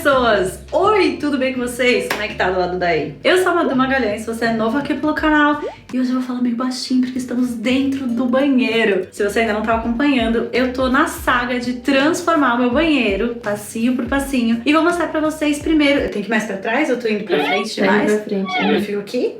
pessoas! Oi, tudo bem com vocês? Como é que tá do lado daí? Eu sou a Madu Magalhães, você é novo aqui pelo canal e hoje eu vou falar meio baixinho porque estamos dentro do banheiro. Se você ainda não tá acompanhando, eu tô na saga de transformar o meu banheiro, passinho por passinho, e vou mostrar pra vocês primeiro. Eu tenho que ir mais pra trás ou eu tô indo pra frente demais? Pra frente. Eu fico aqui?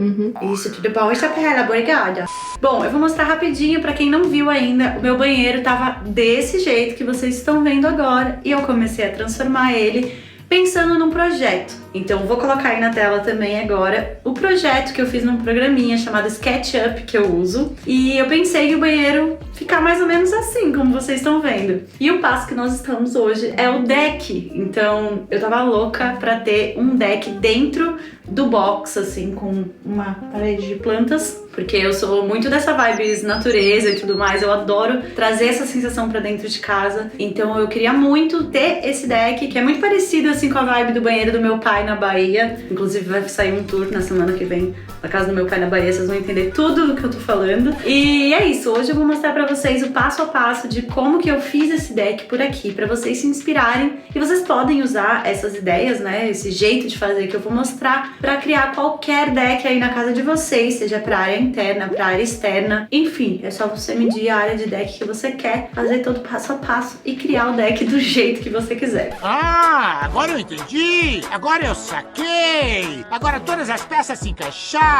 Isso, tudo bom? Isabela, obrigada. Bom, eu vou mostrar rapidinho pra quem não viu ainda. O meu banheiro tava desse jeito que vocês estão vendo agora e eu comecei a transformar ele pensando num projeto. Então vou colocar aí na tela também agora o projeto que eu fiz num programinha chamado SketchUp que eu uso. E eu pensei que o banheiro ficar mais ou menos assim, como vocês estão vendo. E o passo que nós estamos hoje é o deck. Então eu tava louca pra ter um deck dentro do box, assim, com uma parede de plantas, porque eu sou muito dessa vibes natureza e tudo mais. Eu adoro trazer essa sensação pra dentro de casa. Então eu queria muito ter esse deck, que é muito parecido assim com a vibe do banheiro do meu pai na Bahia. Inclusive vai sair um tour na semana que vem na casa do meu pai na Bahia, vocês vão entender tudo do que eu tô falando. E é isso, hoje eu vou mostrar pra vocês o passo a passo de como que eu fiz esse deck por aqui, pra vocês se inspirarem. E vocês podem usar essas ideias, né, esse jeito de fazer que eu vou mostrar pra criar qualquer deck aí na casa de vocês, seja pra área interna, pra área externa, enfim, é só você medir a área de deck que você quer, fazer todo passo a passo e criar o deck do jeito que você quiser. Ah, agora eu entendi! Agora eu saquei! Agora todas as peças se encaixaram!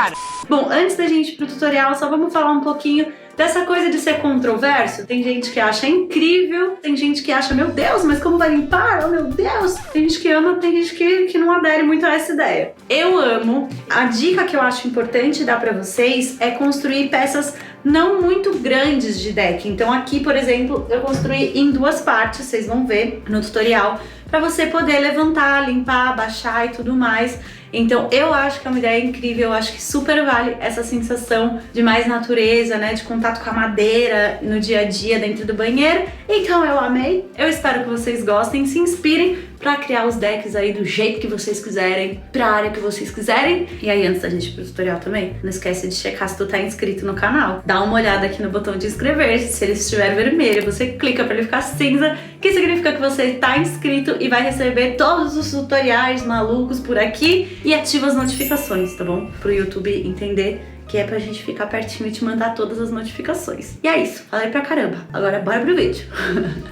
Bom, antes da gente ir pro tutorial, só vamos falar um pouquinho dessa coisa de ser controverso. Tem gente que acha incrível, tem gente que acha, meu Deus, mas como vai limpar? Oh, meu Deus! Tem gente que ama, tem gente que não adere muito a essa ideia. Eu amo. A dica que eu acho importante dar pra vocês é construir peças não muito grandes de deck. Então aqui, por exemplo, eu construí em duas partes, vocês vão ver no tutorial, pra você poder levantar, limpar, baixar e tudo mais. Então eu acho que é uma ideia incrível, eu acho que super vale essa sensação de mais natureza, né, de contato com a madeira no dia a dia dentro do banheiro. Então eu amei, eu espero que vocês gostem, se inspirem pra criar os decks aí do jeito que vocês quiserem, pra área que vocês quiserem. E aí, antes da gente ir pro tutorial também, não esquece de checar se tu tá inscrito no canal. Dá uma olhada aqui no botão de inscrever-se, se ele estiver vermelho, você clica pra ele ficar cinza, que significa que você tá inscrito e vai receber todos os tutoriais malucos por aqui e ativa as notificações, tá bom? Pro YouTube entender que é pra gente ficar pertinho e te mandar todas as notificações. E é isso, falei pra caramba. Agora bora pro vídeo.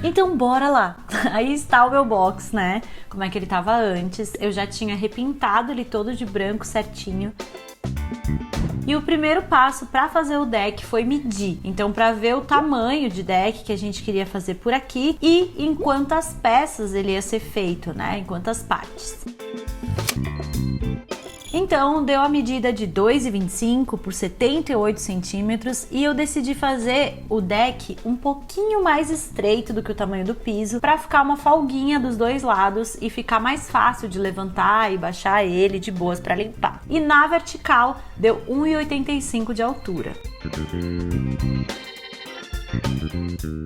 Então bora lá. Aí está o meu box, né? Como é que ele tava antes. Eu já tinha repintado ele todo de branco certinho. E o primeiro passo para fazer o deck foi medir. Então, para ver o tamanho de deck que a gente queria fazer por aqui e em quantas peças ele ia ser feito, né? Em quantas partes. Então, deu a medida de 2,25 por 78 centímetros e eu decidi fazer o deck um pouquinho mais estreito do que o tamanho do piso para ficar uma folguinha dos dois lados e ficar mais fácil de levantar e baixar ele de boas para limpar. E na vertical deu 1,85 de altura.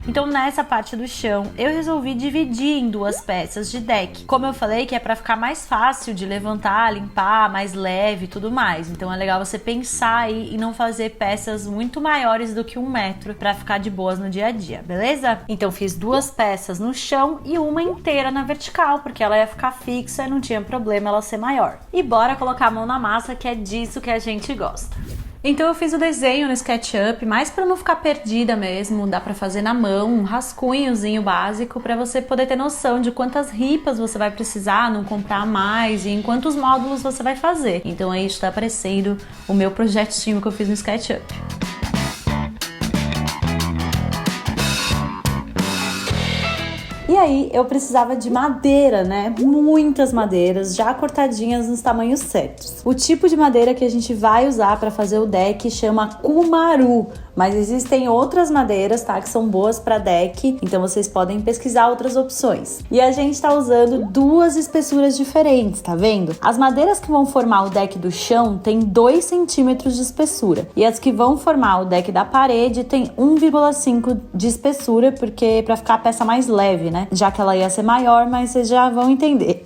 Então nessa parte do chão eu resolvi dividir em duas peças de deck. Como eu falei que é para ficar mais fácil de levantar, limpar, mais leve e tudo mais. Então é legal você pensar aí em não fazer peças muito maiores do que 1 metro para ficar de boas no dia a dia, beleza? Então fiz duas peças no chão e uma inteira na vertical, porque ela ia ficar fixa e não tinha problema ela ser maior. E bora colocar a mão na massa, que é disso que a gente gosta. Então eu fiz o desenho no SketchUp, mais para não ficar perdida mesmo, dá para fazer na mão, um rascunhozinho básico para você poder ter noção de quantas ripas você vai precisar, não comprar mais e em quantos módulos você vai fazer. Então aí está aparecendo o meu projetinho que eu fiz no SketchUp. E aí eu precisava de madeira, né? Muitas madeiras, já cortadinhas nos tamanhos certos. O tipo de madeira que a gente vai usar para fazer o deck chama Kumaru. Mas existem outras madeiras, tá? Que são boas para deck, então vocês podem pesquisar outras opções. E a gente tá usando 2 espessuras diferentes, tá vendo? As madeiras que vão formar o deck do chão tem 2 centímetros de espessura. E as que vão formar o deck da parede tem 1,5 de espessura, porque para ficar a peça mais leve, né? Já que ela ia ser maior, mas vocês já vão entender.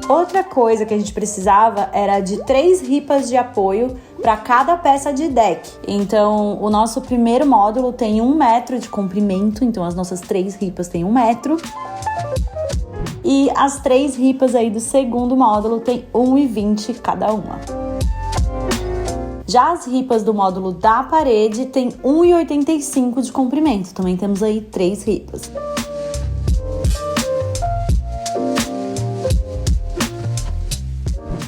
Outra coisa que a gente precisava era de 3 ripas de apoio para cada peça de deck. Então, o nosso primeiro módulo tem 1 metro de comprimento, então as nossas 3 ripas têm 1 metro. E as 3 ripas aí do segundo módulo tem 1,20 cada uma. Já as ripas do módulo da parede tem 1,85 de comprimento, também temos aí 3 ripas.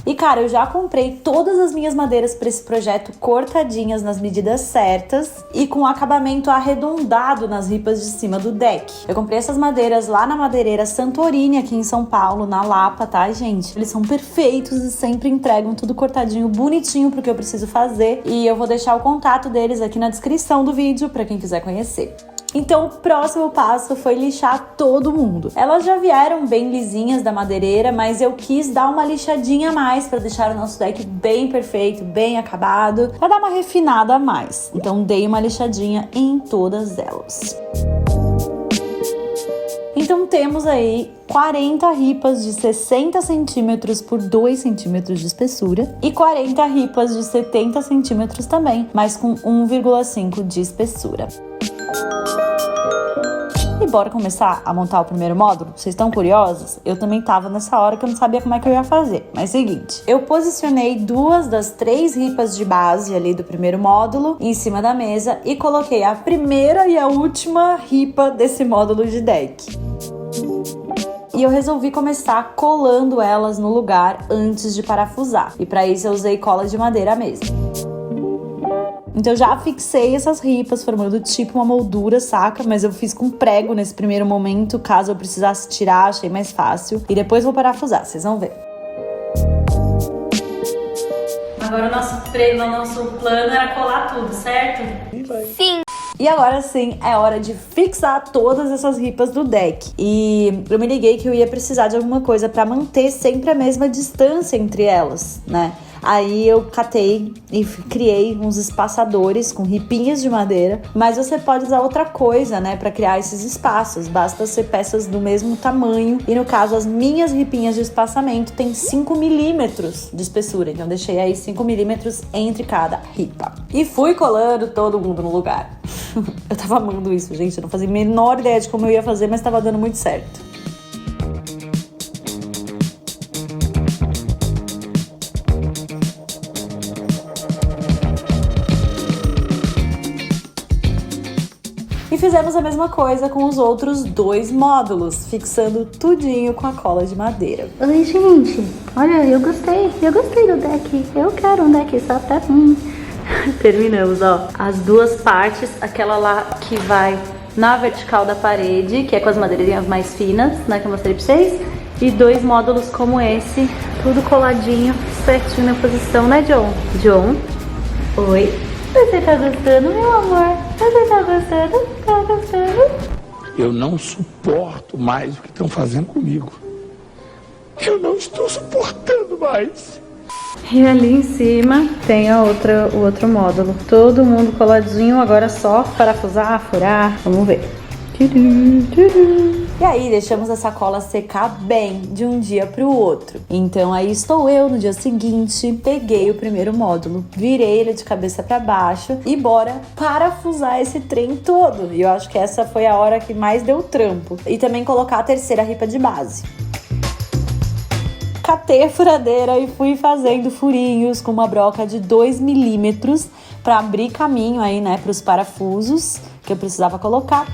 E cara, eu já comprei todas as minhas madeiras para esse projeto cortadinhas nas medidas certas e com acabamento arredondado nas ripas de cima do deck. Eu comprei essas madeiras lá na madeireira Santorini, aqui em São Paulo, na Lapa, tá, gente? Eles são perfeitos e sempre entregam tudo cortadinho, bonitinho pro que eu preciso fazer. E eu vou deixar o contato deles aqui na descrição do vídeo para quem quiser conhecer. Então o próximo passo foi lixar todo mundo. Elas já vieram bem lisinhas da madeireira, mas eu quis dar uma lixadinha a mais para deixar o nosso deck bem perfeito, bem acabado, para dar uma refinada a mais. Então dei uma lixadinha em todas elas. Então temos aí 40 ripas de 60 centímetros por 2 centímetros de espessura e 40 ripas de 70 centímetros também, mas com 1,5 de espessura. E bora começar a montar o primeiro módulo? Vocês estão curiosos? Eu também tava nessa hora que eu não sabia como é que eu ia fazer. Mas seguinte, eu posicionei 2 das 3 ripas de base ali do primeiro módulo em cima da mesa e coloquei a primeira e a última ripa desse módulo de deck. E eu resolvi começar colando elas no lugar antes de parafusar. E para isso eu usei cola de madeira mesmo. Então eu já fixei essas ripas, formando tipo uma moldura, saca? Mas eu fiz com prego nesse primeiro momento, caso eu precisasse tirar, achei mais fácil. E depois vou parafusar, vocês vão ver. Agora o nosso plano era colar tudo, certo? Sim. E agora sim, é hora de fixar todas essas ripas do deck. E eu me liguei que eu ia precisar de alguma coisa pra manter sempre a mesma distância entre elas, né? Aí eu catei e criei uns espaçadores com ripinhas de madeira, mas você pode usar outra coisa, né, para criar esses espaços. Basta ser peças do mesmo tamanho. E no caso, as minhas ripinhas de espaçamento têm 5 milímetros de espessura, então deixei aí 5 milímetros entre cada ripa. E fui colando todo mundo no lugar. Eu tava amando isso, gente, eu não fazia a menor ideia de como eu ia fazer, mas tava dando muito certo. E fizemos a mesma coisa com os outros 2 módulos, fixando tudinho com a cola de madeira. Oi, gente. Olha, eu gostei do deck. Eu quero um deck só pra mim. Terminamos, ó. As 2 partes, aquela lá que vai na vertical da parede, que é com as madeirinhas mais finas, né, que eu mostrei pra vocês. E 2 módulos como esse, tudo coladinho, certinho na posição, né, John? John? Oi? Você tá gostando, meu amor? Você tá gostando? Tá gostando? Eu não suporto mais o que estão fazendo comigo. Eu não estou suportando mais. E ali em cima tem o outro módulo. Todo mundo coladinho, agora só parafusar, furar. Vamos ver. E aí deixamos essa cola secar bem de um dia para o outro. Então aí estou eu no dia seguinte, peguei o primeiro módulo, virei ele de cabeça para baixo e bora parafusar esse trem todo. E eu acho que essa foi a hora que mais deu trampo. E também colocar a terceira ripa de base. Catei a furadeira e fui fazendo furinhos com uma broca de 2 milímetros para abrir caminho aí, né, para os parafusos que eu precisava colocar.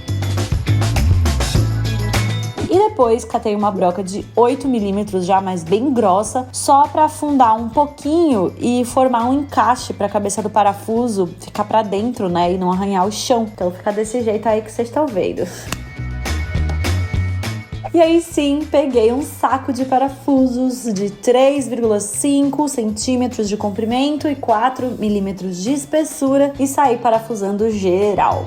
E depois catei uma broca de 8 milímetros já, mas bem grossa, só para afundar um pouquinho e formar um encaixe para a cabeça do parafuso ficar para dentro, né, e não arranhar o chão. Então fica desse jeito aí que vocês estão vendo. E aí sim, peguei um saco de parafusos de 3,5 centímetros de comprimento e 4 milímetros de espessura e saí parafusando geral.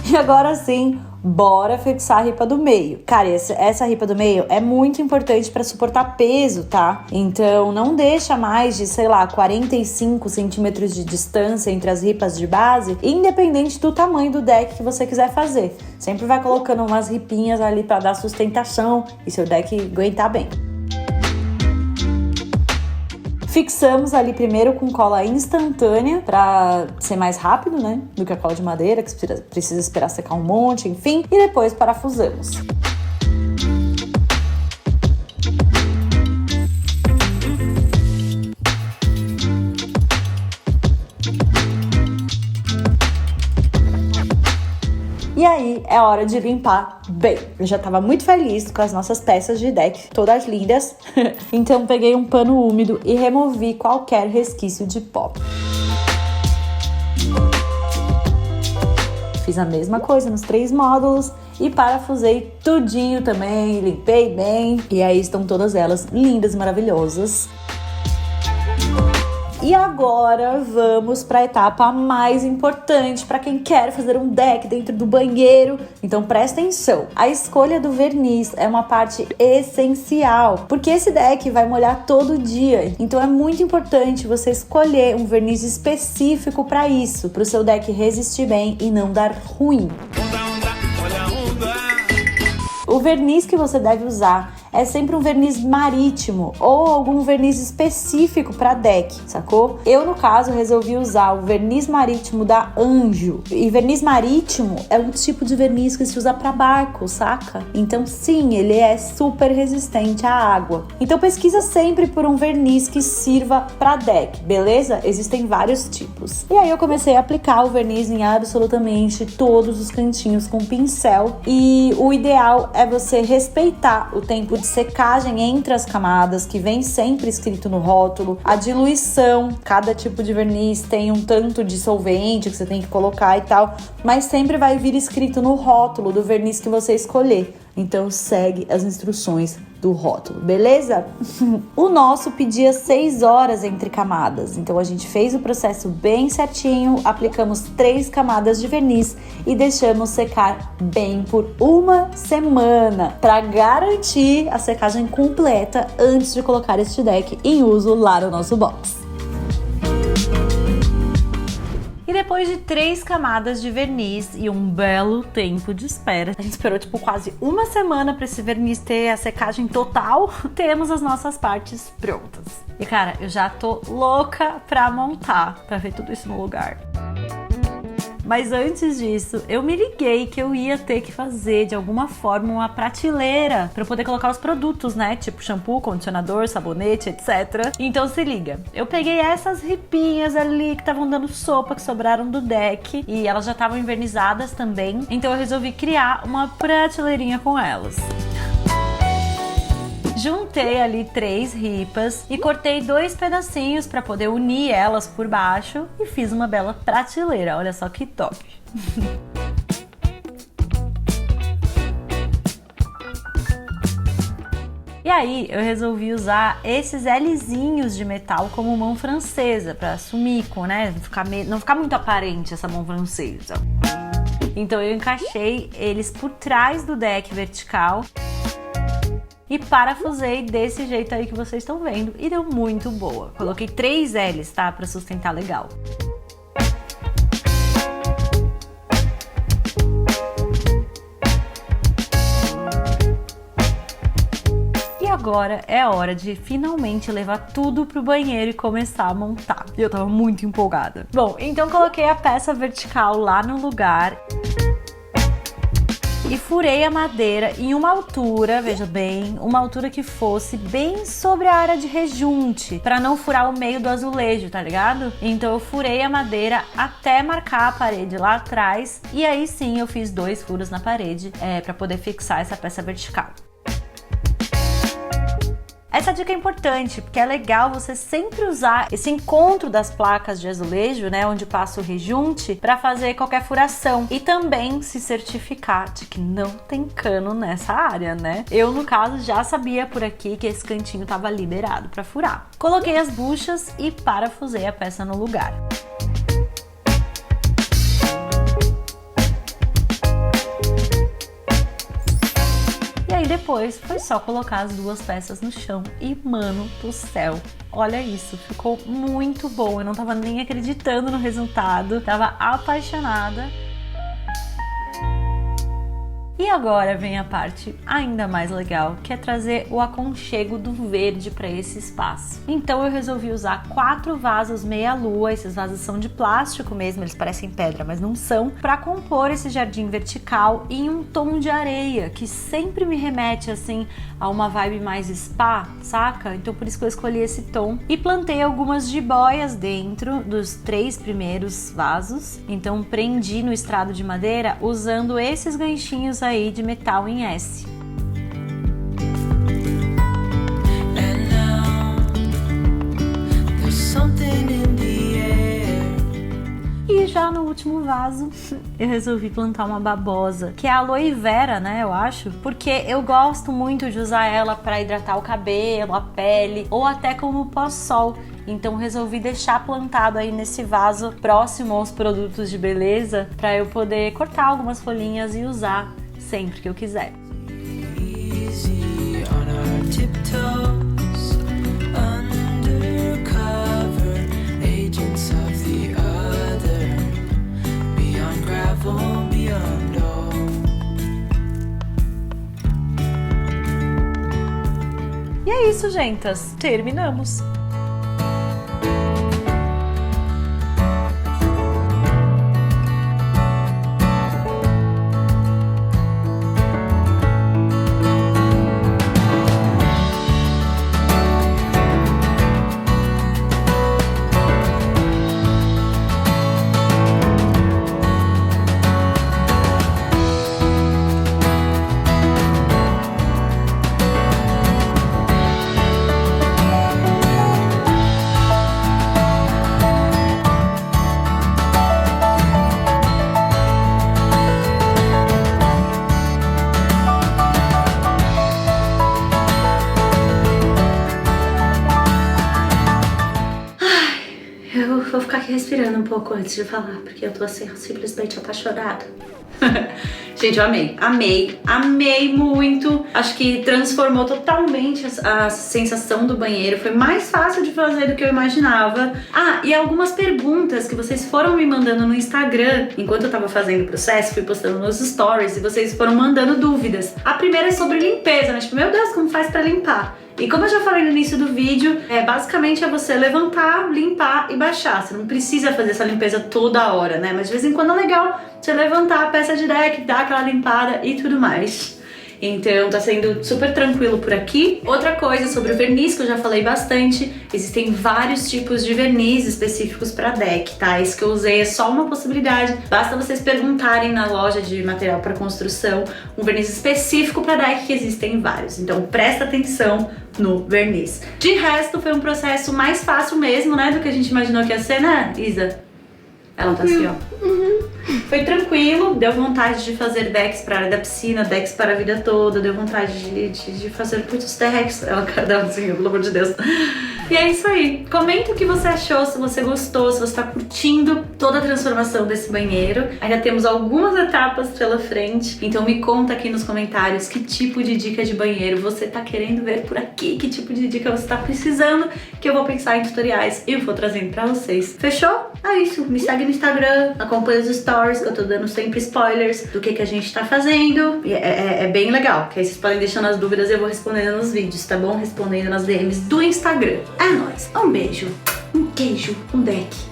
E agora sim, bora fixar a ripa do meio. Cara, essa ripa do meio é muito importante para suportar peso, tá? Então não deixa mais de, 45 centímetros de distância entre as ripas de base, independente do tamanho do deck que você quiser fazer. Sempre vai colocando umas ripinhas ali para dar sustentação e seu deck aguentar bem. Fixamos ali primeiro com cola instantânea para ser mais rápido, né, do que a cola de madeira, que precisa esperar secar um monte, enfim, e depois parafusamos. E aí é hora de limpar bem. Eu já tava muito feliz com as nossas peças de deck, todas lindas. Então peguei um pano úmido e removi qualquer resquício de pó. Fiz a mesma coisa nos 3 módulos e parafusei tudinho também, limpei bem. E aí estão todas elas lindas e maravilhosas. E agora vamos para a etapa mais importante para quem quer fazer um deck dentro do banheiro. Então presta atenção. A escolha do verniz é uma parte essencial, porque esse deck vai molhar todo dia. Então é muito importante você escolher um verniz específico para isso, para o seu deck resistir bem e não dar ruim. O verniz que você deve usar é sempre um verniz marítimo ou algum verniz específico para deck, sacou? Eu, no caso, resolvi usar o verniz marítimo da Anjo. E verniz marítimo é um tipo de verniz que se usa para barco, saca? Então, sim, ele é super resistente à água. Então, pesquisa sempre por um verniz que sirva para deck, beleza? Existem vários tipos. E aí, eu comecei a aplicar o verniz em absolutamente todos os cantinhos com pincel. E o ideal é você respeitar o tempo de secagem entre as camadas, que vem sempre escrito no rótulo, a diluição, cada tipo de verniz tem um tanto de solvente que você tem que colocar e tal, mas sempre vai vir escrito no rótulo do verniz que você escolher. Então segue as instruções do rótulo, beleza? O nosso pedia 6 horas entre camadas, então a gente fez o processo bem certinho, aplicamos 3 camadas de verniz e deixamos secar bem por 1 semana para garantir a secagem completa antes de colocar este deck em uso lá no nosso box. E depois de 3 camadas de verniz e um belo tempo de espera, a gente esperou tipo quase 1 semana para esse verniz ter a secagem total, temos as nossas partes prontas. E cara, eu já tô louca pra montar, pra ver tudo isso no lugar. Mas antes disso, eu me liguei que eu ia ter que fazer de alguma forma uma prateleira para eu poder colocar os produtos, né? Tipo shampoo, condicionador, sabonete, etc. Então se liga, eu peguei essas ripinhas ali que estavam dando sopa, que sobraram do deck, e elas já estavam envernizadas também. Então eu resolvi criar uma prateleirinha com elas. Juntei ali 3 ripas e cortei 2 pedacinhos para poder unir elas por baixo e fiz uma bela prateleira. Olha só que top! E aí eu resolvi usar esses Lzinhos de metal como mão francesa para assumir, né? Não ficar muito aparente essa mão francesa. Então eu encaixei eles por trás do deck vertical e parafusei desse jeito aí que vocês estão vendo. E deu muito boa. Coloquei 3 L's, tá? Pra sustentar legal. E agora é a hora de finalmente levar tudo pro banheiro e começar a montar. E eu tava muito empolgada. Bom, então coloquei a peça vertical lá no lugar e furei a madeira em uma altura, veja bem, uma altura que fosse bem sobre a área de rejunte, para não furar o meio do azulejo, tá ligado? Então eu furei a madeira até marcar a parede lá atrás, e aí sim eu fiz 2 furos na parede para poder fixar essa peça vertical. Essa dica é importante, porque é legal você sempre usar esse encontro das placas de azulejo, né, onde passa o rejunte, para fazer qualquer furação e também se certificar de que não tem cano nessa área, né? Eu, no caso, já sabia por aqui que esse cantinho estava liberado para furar. Coloquei as buchas e parafusei a peça no lugar. E aí depois foi só colocar as duas peças no chão e, mano do céu, olha isso, ficou muito bom. Eu não tava nem acreditando no resultado, tava apaixonada. E agora vem a parte ainda mais legal, que é trazer o aconchego do verde para esse espaço. Então eu resolvi usar 4 vasos meia-lua, esses vasos são de plástico mesmo, eles parecem pedra, mas não são, para compor esse jardim vertical em um tom de areia, que sempre me remete assim a uma vibe mais spa, saca? Então por isso que eu escolhi esse tom. E plantei algumas jiboias dentro dos 3 primeiros vasos, então prendi no estrado de madeira usando esses ganchinhos aí de metal em S. E já no último vaso, eu resolvi plantar uma babosa, que é a aloe vera, né, eu acho, porque eu gosto muito de usar ela para hidratar o cabelo, a pele, ou até como pós-sol. Então resolvi deixar plantado aí nesse vaso próximo aos produtos de beleza, para eu poder cortar algumas folhinhas e usar sempre que eu quiser. E é isso, gentas. Terminamos. Eu vou ficar aqui respirando um pouco antes de falar, porque eu tô assim, simplesmente apaixonada. Gente, eu amei muito. Acho que transformou totalmente a sensação do banheiro. Foi mais fácil de fazer do que eu imaginava. Ah, e algumas perguntas que vocês foram me mandando no Instagram. Enquanto eu tava fazendo o processo, fui postando nos stories e vocês foram mandando dúvidas. A primeira é sobre limpeza, né? Tipo, meu Deus, como faz pra limpar? E como eu já falei no início do vídeo, basicamente é você levantar, limpar e baixar. Você não precisa fazer essa limpeza toda hora, né? Mas de vez em quando é legal você levantar a peça de deck, dar aquela limpada e tudo mais. Então tá sendo super tranquilo por aqui. Outra coisa sobre o verniz que eu já falei bastante, existem vários tipos de verniz específicos para deck, tá? Esse que eu usei é só uma possibilidade, basta vocês perguntarem na loja de material para construção um verniz específico para deck, que existem vários, então presta atenção no verniz. De resto foi um processo mais fácil mesmo, né, do que a gente imaginou que ia ser, né, Isa? Ela tá assim, ó. Foi tranquilo, deu vontade de fazer decks para a área da piscina, decks para a vida toda, deu vontade de fazer muitos decks. Ela dá assim, pelo amor de Deus. E é isso aí. Comenta o que você achou, se você gostou, se você tá curtindo toda a transformação desse banheiro. Ainda temos algumas etapas pela frente, então me conta aqui nos comentários que tipo de dica de banheiro você tá querendo ver por aqui, que tipo de dica você tá precisando, que eu vou pensar em tutoriais e eu vou trazendo pra vocês. Fechou? É isso. Me segue no Instagram, acompanha os stories, que eu tô dando sempre spoilers do que a gente tá fazendo. E é bem legal, que aí vocês podem deixando as dúvidas e eu vou respondendo nos vídeos, tá bom? Respondendo nas DMs do Instagram. É nóis. Um beijo, um queijo, um deck.